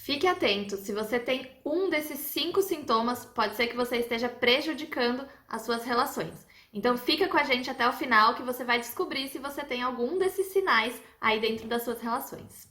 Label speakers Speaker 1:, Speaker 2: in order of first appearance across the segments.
Speaker 1: Fique atento, se você tem um desses 5 sintomas, pode ser que você esteja prejudicando as suas relações. Então fica com a gente até o final que você vai descobrir se você tem algum desses sinais aí dentro das suas relações.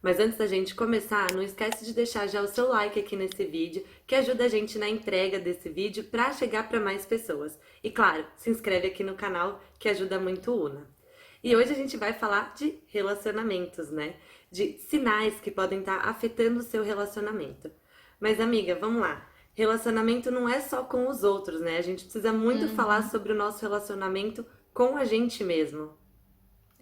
Speaker 2: Mas antes da gente começar, não esquece de deixar já o seu like aqui nesse vídeo, que ajuda a gente na entrega desse vídeo para chegar para mais pessoas. E claro, se inscreve aqui no canal, que ajuda muito o Una. E hoje a gente vai falar de relacionamentos, né? De sinais que podem estar afetando o seu relacionamento. Mas amiga, vamos lá. Relacionamento não é só com os outros, né? A gente precisa muito falar sobre o nosso relacionamento com a gente mesmo.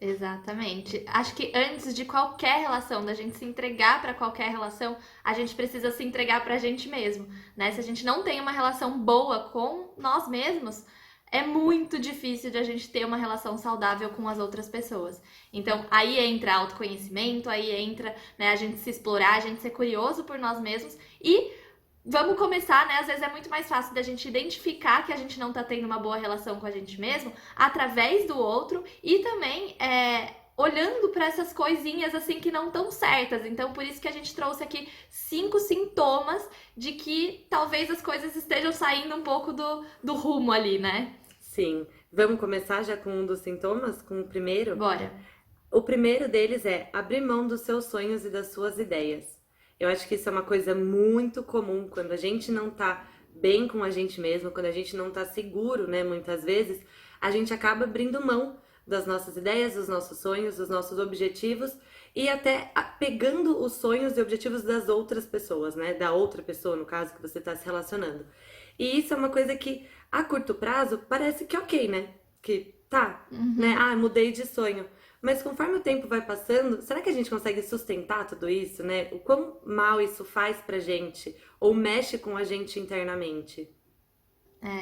Speaker 1: Exatamente. Acho que antes de qualquer relação, da gente se entregar para qualquer relação, a gente precisa se entregar para a gente mesmo, né? Se a gente não tem uma relação boa com nós mesmos, é muito difícil de a gente ter uma relação saudável com as outras pessoas. Então, aí entra autoconhecimento, aí entra, né, a gente se explorar, a gente ser curioso por nós mesmos e vamos começar, né? Às vezes é muito mais fácil da gente identificar que a gente não tá tendo uma boa relação com a gente mesmo através do outro e também olhando para essas coisinhas assim que não estão certas. Então, por isso que a gente trouxe aqui 5 sintomas de que talvez as coisas estejam saindo um pouco do rumo ali, né?
Speaker 2: Sim. Vamos começar já com um dos sintomas, com o primeiro?
Speaker 1: Bora.
Speaker 2: O primeiro deles é abrir mão dos seus sonhos e das suas ideias. Eu acho que isso é uma coisa muito comum quando a gente não tá bem com a gente mesmo, quando a gente não tá seguro, né? Muitas vezes, a gente acaba abrindo mão das nossas ideias, dos nossos sonhos, dos nossos objetivos e até pegando os sonhos e objetivos das outras pessoas, né? Da outra pessoa, no caso, que você tá se relacionando. E isso é uma coisa que, a curto prazo, parece que ok, né? Que tá, né? Ah, mudei de sonho. Mas conforme o tempo vai passando, será que a gente consegue sustentar tudo isso, né? O quão mal isso faz pra gente ou mexe com a gente internamente?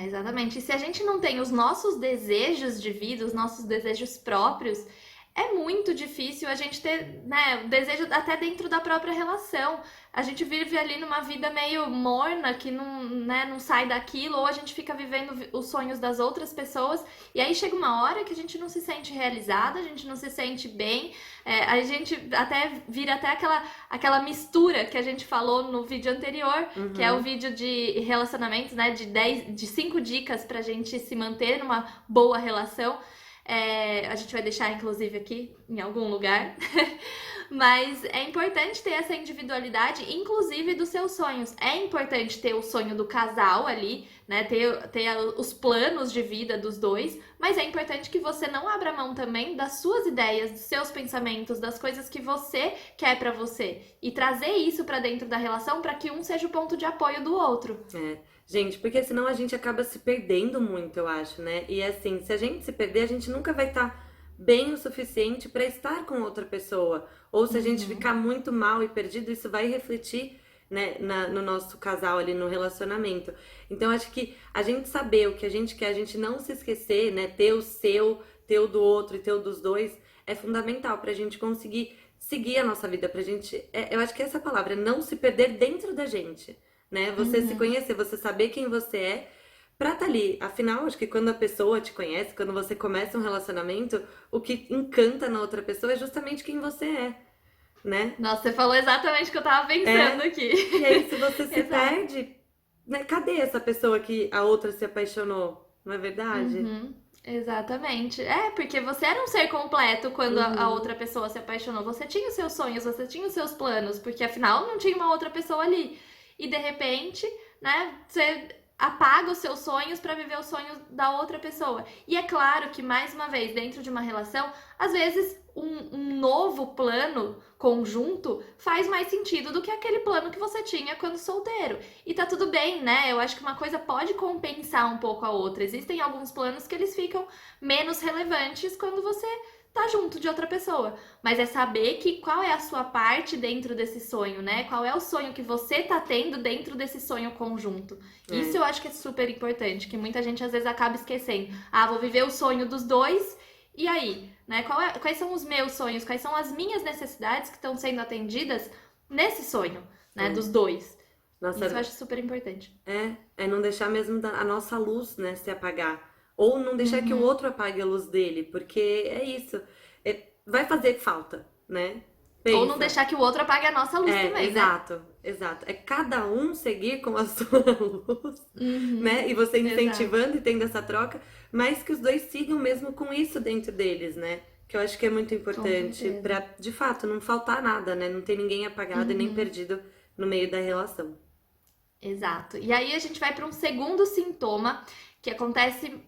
Speaker 1: Exatamente. E se a gente não tem os nossos desejos de vida, os nossos desejos próprios, é muito difícil a gente ter, né, o desejo até dentro da própria relação. A gente vive ali numa vida meio morna, que não, né, não sai daquilo, ou a gente fica vivendo os sonhos das outras pessoas, e aí chega uma hora que a gente não se sente realizada, a gente não se sente bem, a gente até vira até aquela mistura que a gente falou no vídeo anterior, que é o vídeo de relacionamentos, né, de 5 dicas pra gente se manter numa boa relação. A gente vai deixar, inclusive, aqui em algum lugar. Mas é importante ter essa individualidade, inclusive dos seus sonhos. É importante ter o sonho do casal ali, né? Ter os planos de vida dos dois. Mas é importante que você não abra mão também das suas ideias, dos seus pensamentos, das coisas que você quer pra você. E trazer isso pra dentro da relação pra que um seja o ponto de apoio do outro.
Speaker 2: Gente, porque senão a gente acaba se perdendo muito, eu acho, né? E assim, se a gente se perder, a gente nunca vai estar bem o suficiente pra estar com outra pessoa. Ou se a gente ficar muito mal e perdido, isso vai refletir, né, no nosso casal ali, no relacionamento. Então, acho que a gente saber o que a gente quer, a gente não se esquecer, né? Ter o seu, ter o do outro e ter o dos dois, é fundamental pra gente conseguir seguir a nossa vida, pra gente. Eu acho que essa palavra, não se perder dentro da gente, né? Você se conhecer, você saber quem você é pra tá ali. Afinal, acho que quando a pessoa te conhece, quando você começa um relacionamento, o que encanta na outra pessoa é justamente quem você é, né?
Speaker 1: Nossa, você falou exatamente o que eu tava pensando aqui.
Speaker 2: E aí, se você se
Speaker 1: Exato.
Speaker 2: perde, né? Cadê essa pessoa que a outra se apaixonou? Não é verdade?
Speaker 1: Exatamente. Porque você era um ser completo quando a outra pessoa se apaixonou. Você tinha os seus sonhos, você tinha os seus planos, porque afinal não tinha uma outra pessoa ali. E de repente, né, você apaga os seus sonhos para viver os sonhos da outra pessoa. E é claro que, mais uma vez, dentro de uma relação, às vezes um novo plano conjunto faz mais sentido do que aquele plano que você tinha quando solteiro. E tá tudo bem, né? Eu acho que uma coisa pode compensar um pouco a outra. Existem alguns planos que eles ficam menos relevantes quando você tá junto de outra pessoa. Mas é saber que qual é a sua parte dentro desse sonho, né? Qual é o sonho que você tá tendo dentro desse sonho conjunto. Isso eu acho que é super importante, que muita gente às vezes acaba esquecendo. Ah, vou viver o sonho dos dois, e aí? Né? Quais são os meus sonhos? Quais são as minhas necessidades que estão sendo atendidas nesse sonho, né? Dos dois.
Speaker 2: Nossa,
Speaker 1: Isso eu acho super importante.
Speaker 2: é não deixar mesmo a nossa luz, né, se apagar. Ou não deixar que o
Speaker 1: Uhum.
Speaker 2: outro apague a luz dele, porque é isso. Vai fazer falta, né?
Speaker 1: Ou não
Speaker 2: Pensa.
Speaker 1: deixar que o outro apague a nossa luz também, né?
Speaker 2: Exato, exato. É cada um seguir com a sua luz, né?
Speaker 1: Uhum.
Speaker 2: E você
Speaker 1: Exato.
Speaker 2: incentivando e tendo essa troca, mas que os dois sigam mesmo com isso dentro deles, né? Que eu acho que é muito
Speaker 1: Com
Speaker 2: importante
Speaker 1: certeza.
Speaker 2: pra, de fato, não faltar nada, né? Não ter ninguém apagado e nem
Speaker 1: Uhum.
Speaker 2: perdido no meio da relação.
Speaker 1: Exato. E aí a gente vai para um segundo sintoma que acontece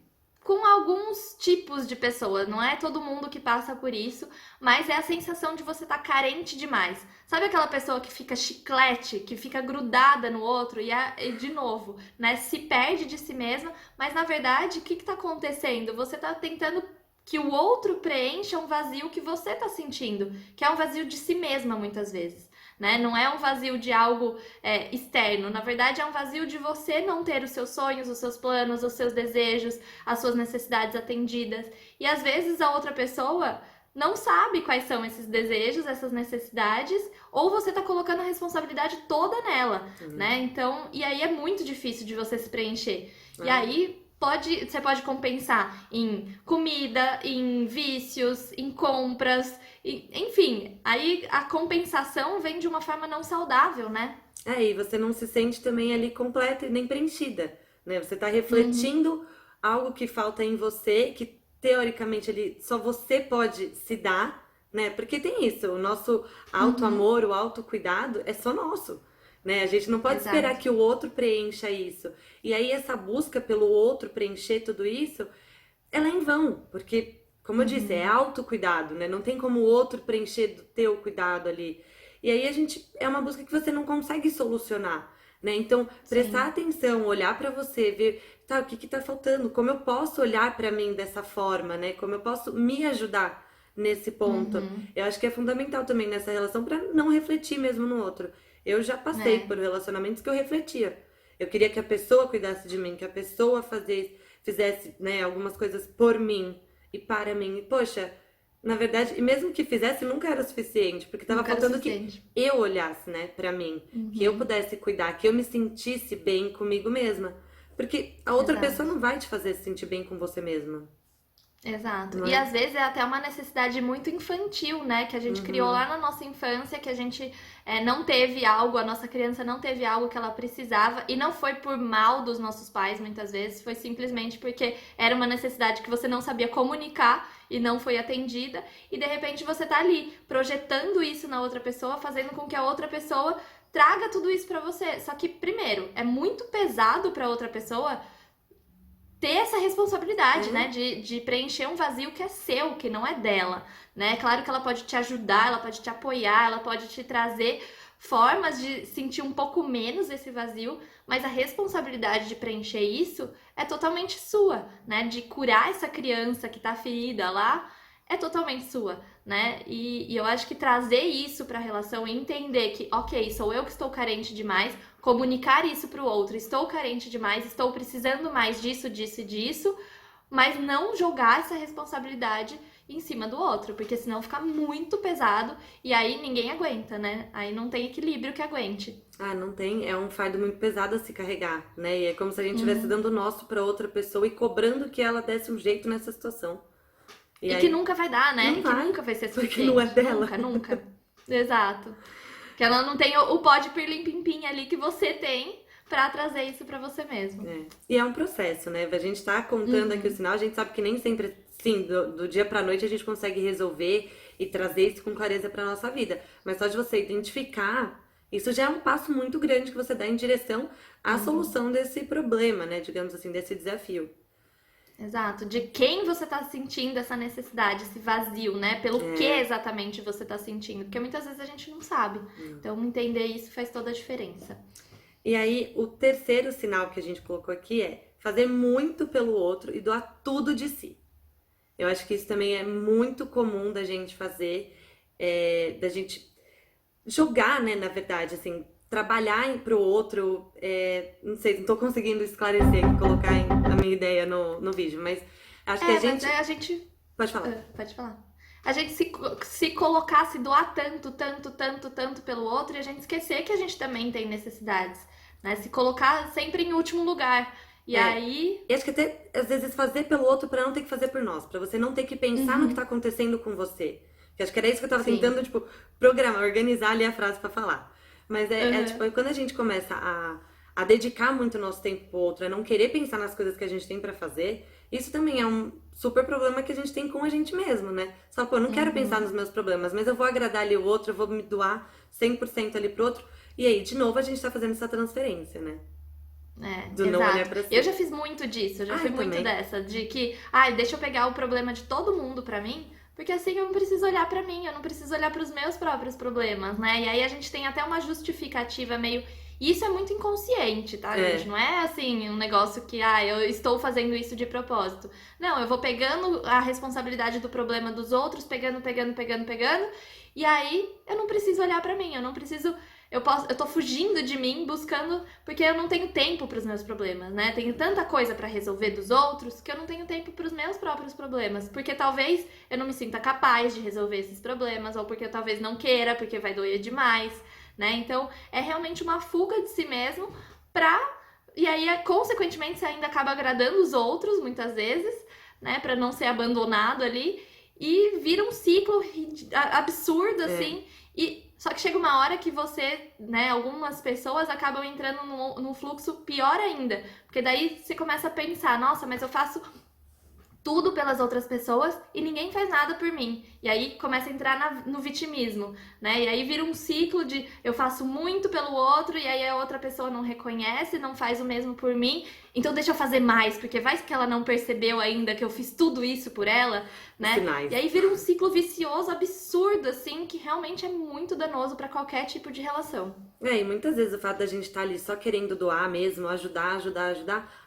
Speaker 1: com alguns tipos de pessoas. Não é todo mundo que passa por isso, mas é a sensação de você estar carente demais. Sabe aquela pessoa que fica chiclete, que fica grudada no outro e de novo, né, se perde de si mesma, mas na verdade, o que está acontecendo? Você está tentando que o outro preencha um vazio que você está sentindo, que é um vazio de si mesma muitas vezes. Né? Não é um vazio de algo externo, na verdade é um vazio de você não ter os seus sonhos, os seus planos, os seus desejos, as suas necessidades atendidas. E às vezes a outra pessoa não sabe quais são esses desejos, essas necessidades, ou você tá colocando a responsabilidade toda nela, né? Então, e aí é muito difícil de você se preencher. E
Speaker 2: É.
Speaker 1: aí você pode compensar em comida, em vícios, em compras, enfim, aí a compensação vem de uma forma não saudável, né?
Speaker 2: E você não se sente também ali completa e nem preenchida, né? Você tá
Speaker 1: Uhum,
Speaker 2: refletindo algo que falta em você, que teoricamente ali só você pode se dar, né? Porque tem isso, o nosso
Speaker 1: uhum,
Speaker 2: auto-amor, o autocuidado é só nosso, né? A gente não pode esperar
Speaker 1: exato.
Speaker 2: que o outro preencha isso. E aí essa busca pelo outro preencher tudo isso, ela é em vão, porque, como eu disse, é
Speaker 1: Uhum,
Speaker 2: autocuidado, né? Não tem como o outro preencher do teu cuidado ali. E aí a gente é uma busca que você não consegue solucionar, né? Então, prestar
Speaker 1: sim.
Speaker 2: atenção, olhar pra você, ver, tá, o que que tá faltando? Como eu posso olhar pra mim dessa forma, né? Como eu posso me ajudar nesse ponto?
Speaker 1: Uhum,
Speaker 2: Eu acho que é fundamental também nessa relação pra não refletir mesmo no outro. Eu já passei
Speaker 1: é,
Speaker 2: por relacionamentos que eu refletia. Eu queria que a pessoa cuidasse de mim, que a pessoa fizesse, né, algumas coisas por mim e para mim. E, poxa, na verdade, e mesmo que fizesse, nunca era o suficiente, porque tava
Speaker 1: nunca era o
Speaker 2: faltando que
Speaker 1: suficiente.
Speaker 2: eu olhasse, né, pra mim, que eu
Speaker 1: Uhum,
Speaker 2: pudesse cuidar, que eu me sentisse bem comigo mesma. Porque a outra pessoa
Speaker 1: exato.
Speaker 2: não vai te fazer se sentir bem com você mesma,
Speaker 1: Exato.
Speaker 2: não
Speaker 1: E
Speaker 2: é?
Speaker 1: às vezes é até uma necessidade muito infantil, né? Que a gente criou lá
Speaker 2: Uhum,
Speaker 1: na nossa infância, que a gente não teve algo, a nossa criança não teve algo que ela precisava, e não foi por mal dos nossos pais, muitas vezes, foi simplesmente porque era uma necessidade que você não sabia comunicar e não foi atendida, e de repente você tá ali projetando isso na outra pessoa, fazendo com que a outra pessoa traga tudo isso pra você. Só que, primeiro, é muito pesado pra outra pessoa ter essa responsabilidade, né,
Speaker 2: é,
Speaker 1: de preencher um vazio que é seu, que não é dela, né? Claro que ela pode te ajudar, ela pode te apoiar, ela pode te trazer formas de sentir um pouco menos esse vazio, mas a responsabilidade de preencher isso é totalmente sua, né? De curar essa criança que tá ferida lá é totalmente sua, né? E eu acho que trazer isso para a relação e entender que, ok, sou eu que estou carente demais, comunicar isso para o outro, estou carente demais, estou precisando mais disso, disso e disso, mas não jogar essa responsabilidade em cima do outro, porque senão fica muito pesado e aí ninguém aguenta, né? Aí não tem equilíbrio que aguente.
Speaker 2: não tem, é um fardo muito pesado a se carregar, né? E é como se a gente estivesse
Speaker 1: Uhum.
Speaker 2: dando o nosso pra outra pessoa e cobrando que ela desse um jeito nessa situação. E
Speaker 1: E que
Speaker 2: aí,
Speaker 1: nunca vai dar, né?
Speaker 2: não
Speaker 1: E que
Speaker 2: vai,
Speaker 1: nunca vai ser
Speaker 2: porque não é
Speaker 1: suficiente.
Speaker 2: dela.
Speaker 1: Nunca, nunca. Exato. Que ela não tem o pó de pirlim-pim-pim ali que você tem pra trazer isso pra você mesmo.
Speaker 2: É. E é um processo, né? A gente tá contando aqui o
Speaker 1: Uhum.
Speaker 2: sinal, a gente sabe que nem sempre, sim, do dia pra noite a gente consegue resolver e trazer isso com clareza pra nossa vida. Mas só de você identificar, isso já é um passo muito grande que você dá em direção à
Speaker 1: Uhum.
Speaker 2: solução desse problema, né? Digamos assim, desse desafio.
Speaker 1: Exato. De quem você tá sentindo essa necessidade, esse vazio, né? Pelo que
Speaker 2: É.
Speaker 1: exatamente você tá sentindo. Porque muitas vezes a gente não sabe. Então, entender isso faz toda a diferença.
Speaker 2: E aí, o terceiro sinal que a gente colocou aqui é fazer muito pelo outro e doar tudo de si. Eu acho que isso também é muito comum da gente fazer, da gente jogar, né, na verdade, assim, trabalhar pro outro, não sei, não tô conseguindo esclarecer, colocar a minha ideia no vídeo, mas acho que a
Speaker 1: Mas
Speaker 2: gente,
Speaker 1: a gente.
Speaker 2: pode falar.
Speaker 1: Pode falar. A gente se colocar, se doar tanto, tanto, tanto, tanto pelo outro e a gente esquecer que a gente também tem necessidades. né? Se colocar sempre em último lugar. E
Speaker 2: É.
Speaker 1: aí.
Speaker 2: E acho que até, às vezes, fazer pelo outro pra não ter que fazer por nós. Pra você não ter que pensar no que tá
Speaker 1: Uhum,
Speaker 2: acontecendo com você. Que acho que era isso que eu tava tentando,
Speaker 1: sim.
Speaker 2: tipo, programar, organizar ali a frase pra falar. Mas tipo,
Speaker 1: Uhum,
Speaker 2: quando a gente começa a dedicar muito o nosso tempo pro outro, a não querer pensar nas coisas que a gente tem pra fazer, isso também é um super problema que a gente tem com a gente mesmo, né? Só, pô, eu não quero pensar nos
Speaker 1: uhum.
Speaker 2: meus problemas, mas eu vou agradar ali o outro, eu vou me doar 100% ali pro outro. E aí, de novo, a gente tá fazendo essa transferência, né? Do
Speaker 1: É,
Speaker 2: não olhar
Speaker 1: exato.
Speaker 2: pra
Speaker 1: Eu já
Speaker 2: si.
Speaker 1: fiz muito disso, eu já
Speaker 2: Ah,
Speaker 1: fui
Speaker 2: eu
Speaker 1: muito
Speaker 2: também.
Speaker 1: dessa, de que, ai, deixa eu pegar o problema de todo mundo pra mim, porque assim eu não preciso olhar pra mim, eu não preciso olhar pros meus próprios problemas, né? E aí a gente tem até uma justificativa meio. E isso é muito inconsciente, tá, gente?
Speaker 2: É.
Speaker 1: Não é assim um negócio que, ah, eu estou fazendo isso de propósito. Não, eu vou pegando a responsabilidade do problema dos outros, pegando, e aí eu não preciso olhar pra mim, eu não preciso. Eu tô fugindo de mim, buscando porque eu não tenho tempo para os meus problemas, né? Tenho tanta coisa para resolver dos outros que eu não tenho tempo para os meus próprios problemas, porque talvez eu não me sinta capaz de resolver esses problemas, ou porque eu talvez não queira, porque vai doer demais, né? Então, é realmente uma fuga de si mesmo pra e aí, consequentemente, você ainda acaba agradando os outros muitas vezes, né, para não ser abandonado ali. E vira um ciclo absurdo,
Speaker 2: É.
Speaker 1: assim, e só que chega uma hora que você, né, algumas pessoas acabam entrando num fluxo pior ainda. Porque daí você começa a pensar, nossa, mas eu faço tudo pelas outras pessoas e ninguém faz nada por mim. E aí começa a entrar no vitimismo, né? E aí vira um ciclo de eu faço muito pelo outro e aí a outra pessoa não reconhece, não faz o mesmo por mim. Então deixa eu fazer mais, porque vai que ela não percebeu ainda que eu fiz tudo isso por ela,
Speaker 2: Os
Speaker 1: né?
Speaker 2: sinais.
Speaker 1: E aí vira um ciclo vicioso absurdo assim, que realmente é muito danoso para qualquer tipo de relação.
Speaker 2: É, e muitas vezes o fato da gente estar ali só querendo doar mesmo, ajudar,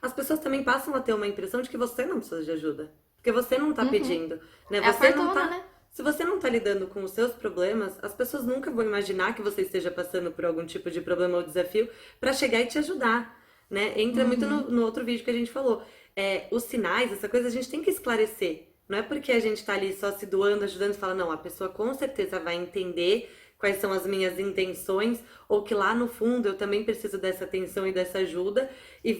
Speaker 2: as pessoas também passam a ter uma impressão de que você não precisa de ajuda. Porque você não tá
Speaker 1: Uhum.
Speaker 2: pedindo, né?
Speaker 1: É a
Speaker 2: Você não
Speaker 1: fortuna,
Speaker 2: tá.
Speaker 1: né?
Speaker 2: Se você não tá lidando com os seus problemas, as pessoas nunca vão imaginar que você esteja passando por algum tipo de problema ou desafio pra chegar e te ajudar, né? Entra muito
Speaker 1: Uhum.
Speaker 2: no outro vídeo que a gente falou. É, os sinais, essa coisa, a gente tem que esclarecer. Não é porque a gente tá ali só se doando, ajudando e fala, não, a pessoa com certeza vai entender quais são as minhas intenções, ou que lá no fundo eu também preciso dessa atenção e dessa ajuda, e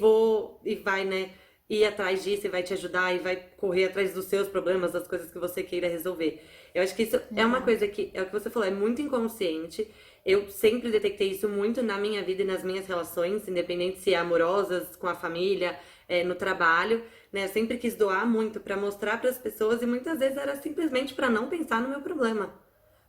Speaker 2: vai, né, ir atrás disso e vai te ajudar e vai correr atrás dos seus problemas, das coisas que você queira resolver. Eu acho que isso é uma
Speaker 1: Exato.
Speaker 2: coisa que, é o que você falou, é muito inconsciente. Eu sempre detectei isso muito na minha vida e nas minhas relações, independente se é amorosas, com a família, no trabalho, né? Eu sempre quis doar muito pra mostrar para as pessoas e muitas vezes era simplesmente pra não pensar no meu problema.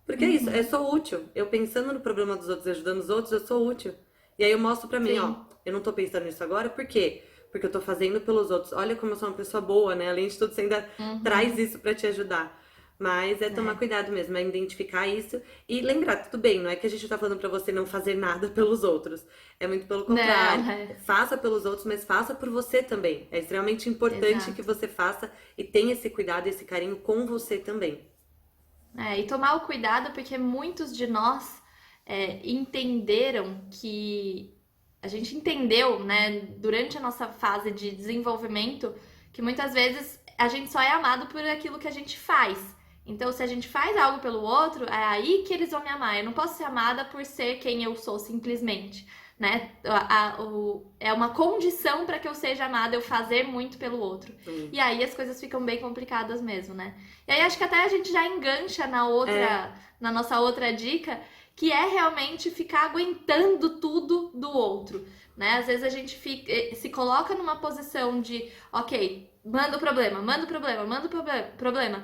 Speaker 2: Porque é isso, eu
Speaker 1: Uhum.
Speaker 2: sou útil. Eu pensando no problema dos outros e ajudando os outros, eu sou útil. E aí eu mostro pra mim, ó,
Speaker 1: Sim.
Speaker 2: eu não tô pensando nisso agora, por quê? Porque eu tô fazendo pelos outros. Olha como eu sou uma pessoa boa, né? Além de tudo, você ainda traz
Speaker 1: Uhum.
Speaker 2: isso pra te ajudar. Mas é tomar
Speaker 1: É.
Speaker 2: cuidado mesmo, é identificar isso e lembrar, tudo bem, não é que a gente tá falando pra você não fazer nada pelos outros. É muito pelo contrário.
Speaker 1: Não, é.
Speaker 2: Faça pelos outros, mas faça por você também. É extremamente importante que
Speaker 1: Exato.
Speaker 2: você faça e tenha esse cuidado, esse carinho com você também.
Speaker 1: É, e tomar o cuidado porque muitos de nós entenderam que a gente entendeu, né, durante a nossa fase de desenvolvimento, que muitas vezes a gente só é amado por aquilo que a gente faz. Então, se a gente faz algo pelo outro, é aí que eles vão me amar. Eu não posso ser amada por ser quem eu sou simplesmente, né? É uma condição para que eu seja amada eu fazer muito pelo outro.
Speaker 2: Hum.
Speaker 1: E aí as coisas ficam bem complicadas mesmo, né? E aí acho que até a gente já engancha
Speaker 2: É,
Speaker 1: na nossa outra dica, que é realmente ficar aguentando tudo do outro, né? Às vezes a gente se coloca numa posição de, ok, manda o problema, problema.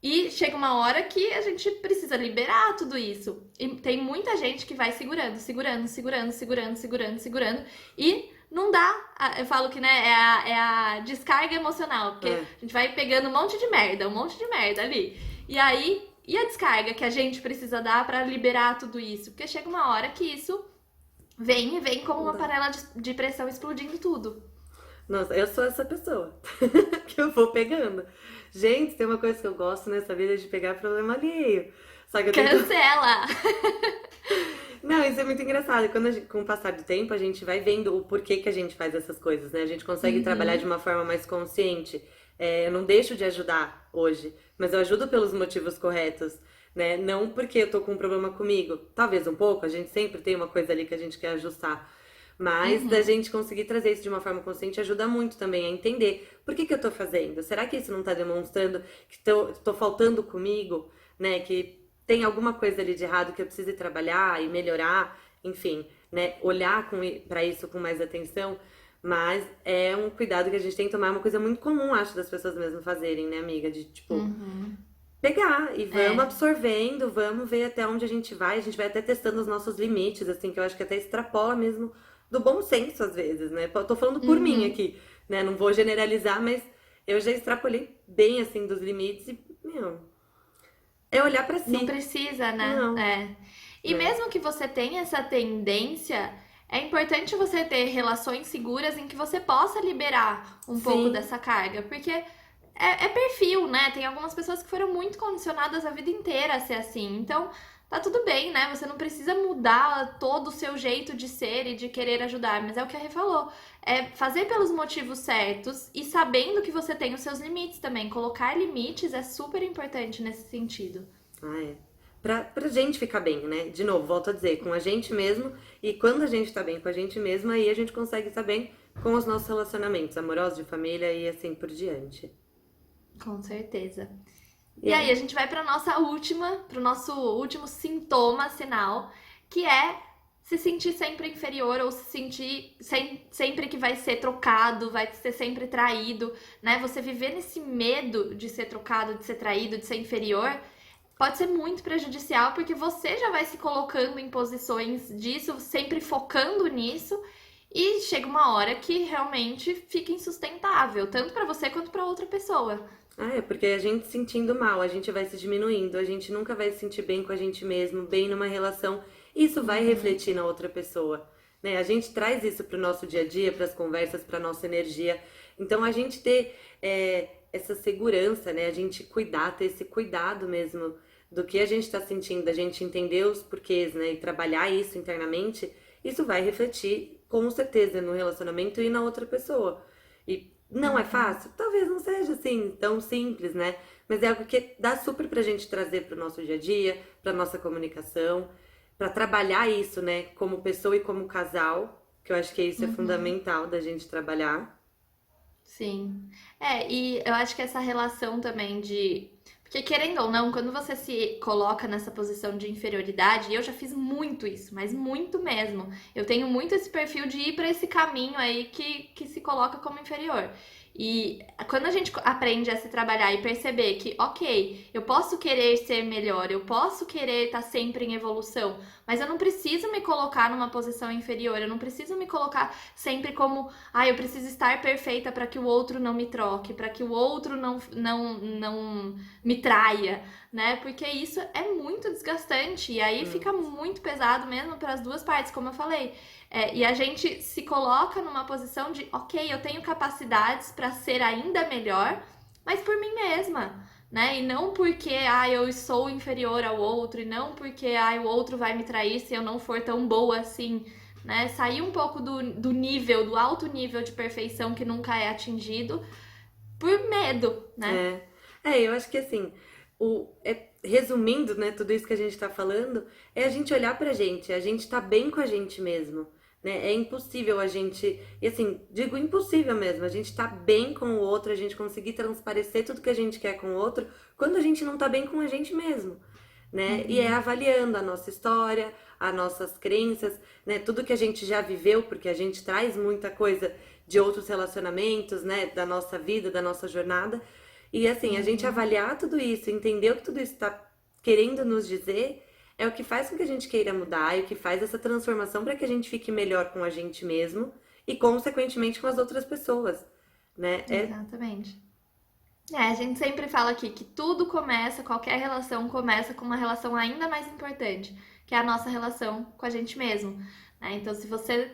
Speaker 1: E chega uma hora que a gente precisa liberar tudo isso. E tem muita gente que vai segurando. E não dá. Eu falo que, né, é a descarga emocional. Porque
Speaker 2: é.
Speaker 1: a gente vai pegando um monte de merda ali. E aí, e a descarga que a gente precisa dar pra liberar tudo isso? Porque chega uma hora que isso vem como
Speaker 2: Não
Speaker 1: uma
Speaker 2: dá.
Speaker 1: panela de pressão explodindo tudo.
Speaker 2: Nossa, eu sou essa pessoa que eu vou pegando. Gente, tem uma coisa que eu gosto nessa vida de pegar problema alheio. Só que eu tento.
Speaker 1: Cancela!
Speaker 2: Não, isso é muito engraçado. Quando com o passar do tempo, a gente vai vendo o porquê que a gente faz essas coisas, né? A gente consegue trabalhar de
Speaker 1: Uhum,
Speaker 2: uma forma mais consciente. Eu não deixo de ajudar hoje, mas eu ajudo pelos motivos corretos, né? Não porque eu tô com um problema comigo. Talvez um pouco, a gente sempre tem uma coisa ali que a gente quer ajustar. Mas da
Speaker 1: Uhum.
Speaker 2: gente conseguir trazer isso de uma forma consciente ajuda muito também a entender por que que eu tô fazendo. Será que isso não tá demonstrando que tô faltando comigo, né? Que tem alguma coisa ali de errado que eu preciso trabalhar e melhorar, enfim, né? Olhar para isso com mais atenção. Mas é um cuidado que a gente tem que tomar, é uma coisa muito comum, acho, das pessoas mesmo fazerem, né, amiga? De tipo,
Speaker 1: Uhum.
Speaker 2: pegar e vamos
Speaker 1: É.
Speaker 2: absorvendo, vamos ver até onde a gente vai até testando os nossos limites, assim, que eu acho que até extrapola mesmo do bom senso às vezes, né? Eu tô falando por mim
Speaker 1: Uhum.
Speaker 2: aqui, né? Não vou generalizar, mas eu já extrapolei bem, assim, dos limites e, meu, é olhar pra
Speaker 1: Não
Speaker 2: si.
Speaker 1: precisa, né?
Speaker 2: Não,
Speaker 1: É. E
Speaker 2: né?
Speaker 1: mesmo que você tenha essa tendência, é importante você ter relações seguras em que você possa liberar um pouco
Speaker 2: Sim,
Speaker 1: dessa carga, porque é perfil, né? Tem algumas pessoas que foram muito condicionadas a vida inteira a ser assim. Então, tá tudo bem, né? Você não precisa mudar todo o seu jeito de ser e de querer ajudar, mas é o que a Rê falou. É fazer pelos motivos certos e sabendo que você tem os seus limites também. Colocar limites é super importante nesse sentido.
Speaker 2: ah, é. Pra gente ficar bem, né? De novo, volto a dizer, com a gente mesmo. E quando a gente tá bem com a gente mesmo, aí a gente consegue estar bem com os nossos relacionamentos amorosos, de família e assim por diante.
Speaker 1: Com certeza.
Speaker 2: E
Speaker 1: E aí, a
Speaker 2: aí?
Speaker 1: gente vai para o nosso último sintoma, sinal, que é se sentir sempre inferior ou se sentir sempre que vai ser trocado, vai ser sempre traído, né? Você viver nesse medo de ser trocado, de ser traído, de ser inferior, pode ser muito prejudicial, porque você já vai se colocando em posições disso, sempre focando nisso, e chega uma hora que realmente fica insustentável, tanto para você quanto para outra pessoa.
Speaker 2: Ah, é porque a gente se sentindo mal, a gente vai se diminuindo, a gente nunca vai se sentir bem com a gente mesmo, bem numa relação. Isso vai
Speaker 1: Uhum,
Speaker 2: refletir na outra pessoa, né? A gente traz isso pro nosso dia a dia, para as conversas, para nossa energia. Então a gente ter essa segurança, né? A gente cuidar, ter esse cuidado mesmo do que a gente está sentindo, a gente entender os porquês, né? E trabalhar isso internamente, isso vai refletir com certeza no relacionamento e na outra pessoa. E não é
Speaker 1: uhum.
Speaker 2: fácil? Talvez não seja assim tão simples, né? Mas é algo que dá super pra gente trazer pro nosso dia a dia, pra nossa comunicação, pra trabalhar isso, né? Como pessoa e como casal, que eu acho que isso é
Speaker 1: Uhum,
Speaker 2: fundamental da gente trabalhar.
Speaker 1: sim. É, e eu acho que essa relação também de. Porque, querendo ou não, quando você se coloca nessa posição de inferioridade, e eu já fiz muito isso, mas muito mesmo. Eu tenho muito esse perfil de ir para esse caminho aí que se coloca como inferior. E quando a gente aprende a se trabalhar e perceber que, ok, eu posso querer ser melhor, eu posso querer estar sempre em evolução, mas eu não preciso me colocar numa posição inferior, eu não preciso me colocar sempre como eu preciso estar perfeita para que o outro não me troque, para que o outro não me traia, né? Porque isso é muito desgastante e aí
Speaker 2: Hum,
Speaker 1: fica muito pesado mesmo para as duas partes, como eu falei. E a gente se coloca numa posição de, ok, eu tenho capacidades para ser ainda melhor, mas por mim mesma. Né? E não porque eu sou inferior ao outro, e não porque o outro vai me trair se eu não for tão boa assim, né? Sair um pouco do nível, do alto nível de perfeição que nunca é atingido por medo, né?
Speaker 2: é. Eu acho que assim, resumindo, né, tudo isso que a gente tá falando, é a gente olhar pra gente, a gente tá bem com a gente mesmo, né? É impossível a gente, e assim, digo impossível mesmo, a gente tá bem com o outro, a gente conseguir transparecer tudo que a gente quer com o outro, quando a gente não tá bem com a gente mesmo, né? E é
Speaker 1: Uhum,
Speaker 2: avaliando a nossa história, as nossas crenças, né? Tudo que a gente já viveu, porque a gente traz muita coisa de outros relacionamentos, né? Da nossa vida, da nossa jornada. E assim, a gente
Speaker 1: uhum.
Speaker 2: avaliar tudo isso, entender o que tudo isso está querendo nos dizer, é o que faz com que a gente queira mudar, é o que faz essa transformação para que a gente fique melhor com a gente mesmo e, consequentemente, com as outras pessoas, né?
Speaker 1: Exatamente. A gente sempre fala aqui que tudo começa, qualquer relação começa com uma relação ainda mais importante, que é a nossa relação com a gente mesmo, né? Então, se você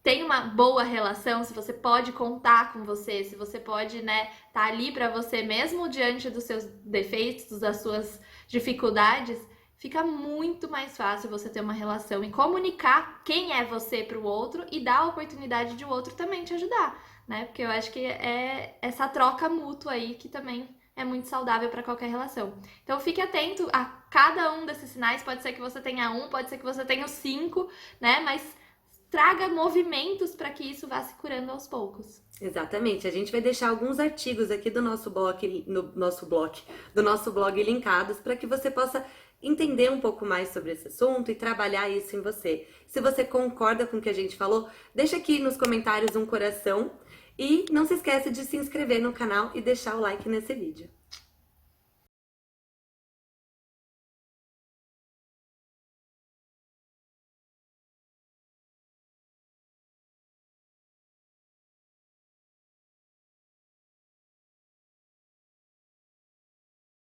Speaker 1: tem uma boa relação, se você pode contar com você, se você pode, né, tá ali para você mesmo diante dos seus defeitos, das suas dificuldades, fica muito mais fácil você ter uma relação e comunicar quem é você para o outro e dar a oportunidade de o outro também te ajudar, né? Porque eu acho que é essa troca mútua aí que também é muito saudável para qualquer relação. Então fique atento a cada um desses sinais, pode ser que você tenha um, pode ser que você tenha os cinco, né? Mas traga movimentos para que isso vá se curando aos poucos.
Speaker 2: Exatamente. A gente vai deixar alguns artigos aqui do nosso blog, do nosso blog linkados para que você possa entender um pouco mais sobre esse assunto e trabalhar isso em você. Se você concorda com o que a gente falou, deixa aqui nos comentários um coração e não se esqueça de se inscrever no canal e deixar o like nesse vídeo.